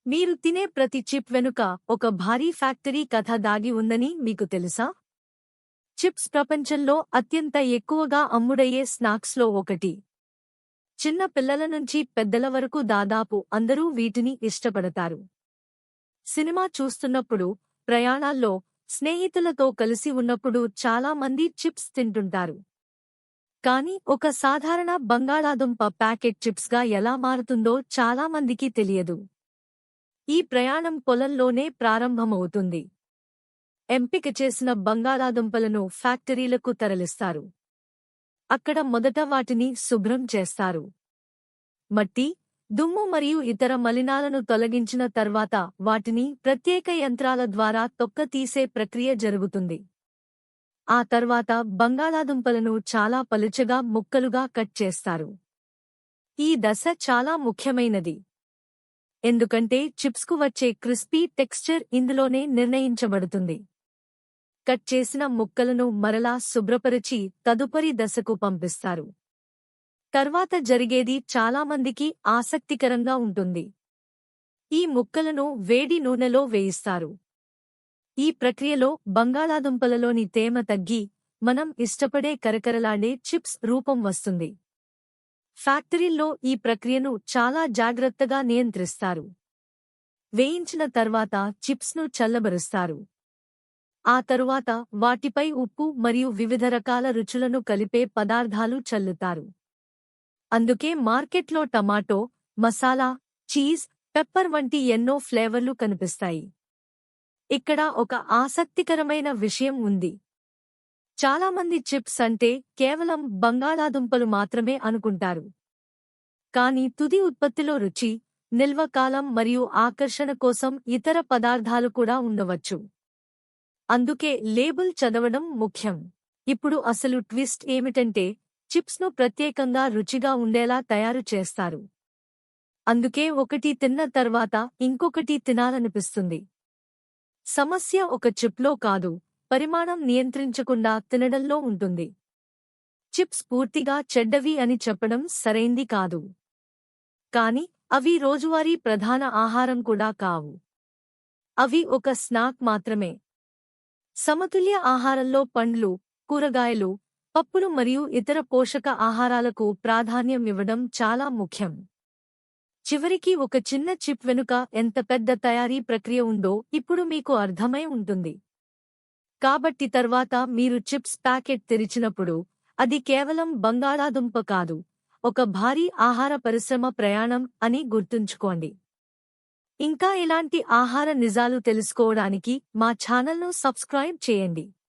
మీరు తినే ప్రతి చిప్ వెనుక ఒక భారీ ఫ్యాక్టరీ కథ దాగి ఉందని మీకు తెలుసా? చిప్స్ ప్రపంచంలో అత్యంత ఎక్కువగా అమ్ముడయ్యే స్నాక్స్లో ఒకటి. చిన్న పిల్లల నుంచి పెద్దల వరకు దాదాపు అందరూ వీటిని ఇష్టపడతారు. సినిమా చూస్తున్నప్పుడు, ప్రయాణాల్లో, స్నేహితులతో కలిసి ఉన్నప్పుడు చాలా మంది చిప్స్ తింటుంటారు. కానీ ఒక సాధారణ బంగాళాదుంప ప్యాకెట్ చిప్స్గా ఎలా మారుతుందో చాలా మందికి తెలియదు. ఈ ప్రయాణం పొలంలోనే ప్రారంభమవుతుంది. ఎంపిక చేసిన బంగాళాదుంపలను ఫ్యాక్టరీలకు తరలిస్తారు. అక్కడ మొదట వాటిని శుభ్రం చేస్తారు. మట్టి, దుమ్ము మరియు ఇతర మలినాలను తొలగించిన తర్వాత వాటిని ప్రత్యేక యంత్రాల ద్వారా తొక్కతీసే ప్రక్రియ జరుగుతుంది. ఆ తర్వాత బంగాళాదుంపలను చాలా పలుచగా ముక్కలుగా కట్ చేస్తారు. ఈ దశ చాలా ముఖ్యమైనది. ఎందుకంటే చిప్స్కు వచ్చే క్రిస్పీ టెక్స్చర్ ఇందులోనే నిర్ణయించబడుతుంది. కట్ చేసిన ముక్కలను మరలా శుభ్రపరిచి తదుపరి దశకు పంపిస్తారు. తర్వాత జరిగేది చాలామందికి ఆసక్తికరంగా ఉంటుంది. ఈ ముక్కలను వేడి నూనెలో వేయిస్తారు. ఈ ప్రక్రియలో బంగాళాదుంపలలోని తేమ తగ్గి, మనం ఇష్టపడే కరకరలాడే చిప్స్ రూపం వస్తుంది. ఫ్యాక్టరీల్లో ఈ ప్రక్రియను చాలా జాగ్రత్తగా నియంత్రిస్తారు. వేయించిన తర్వాత చిప్స్ను చల్లబరుస్తారు. ఆ తరువాత వాటిపై ఉప్పు మరియు వివిధ రకాల రుచులను కలిపే పదార్థాలు చల్లుతారు. అందుకే మార్కెట్లో టమాటో, మసాలా, చీజ్, పెప్పర్ వంటి ఎన్నో ఫ్లేవర్లు కనిపిస్తాయి. ఇక్కడ ఒక ఆసక్తికరమైన విషయం ఉంది. చాలామంది చిప్స్ అంటే కేవలం బంగాళాదుంపలు మాత్రమే అనుకుంటారు. కానీ తుది ఉత్పత్తిలో రుచి, నిల్వ కాలం మరియు ఆకర్షణ కోసం ఇతర పదార్థాలు కూడా ఉండవచ్చు. అందుకే లేబుల్ చదవడం ముఖ్యం. ఇప్పుడు అసలు ట్విస్ట్ ఏమిటంటే, చిప్స్ను ప్రత్యేకంగా రుచిగా ఉండేలా తయారు చేస్తారు. అందుకే ఒకటి తిన్న తర్వాత ఇంకొకటి తినాలనిపిస్తుంది. సమస్య ఒక చిప్లో కాదు, పరిమాణం నియంత్రించకుండా తినడంలో ఉంటుంది. చిప్స్ పూర్తిగా చెడ్డవి అని చెప్పడం సరైంది కాదు. కాని అవి రోజువారీ ప్రధాన ఆహారం కూడా కావు. అవి ఒక స్నాక్ మాత్రమే. సమతుల్య ఆహారంలో పండ్లు, కూరగాయలు, పప్పులు మరియు ఇతర పోషక ఆహారాలకు ప్రాధాన్యం ఇవ్వడం చాలా ముఖ్యం. చివరికి ఒక చిన్న చిప్ వెనుక ఎంత పెద్ద తయారీ ప్రక్రియ ఉందో ఇప్పుడు మీకు అర్థమై ఉంటుంది. కాబట్టి తర్వాత మీరు చిప్స్ ప్యాకెట్ తెరిచినప్పుడు, అది కేవలం బంగాళాదుంప కాదు, ఒక భారీ ఆహార పరిశ్రమ ప్రయాణం అని గుర్తుంచుకోండి. ఇంకా ఇలాంటి ఆహార నిజాలు తెలుసుకోవడానికి మా ఛానల్ను సబ్స్క్రైబ్ చేయండి.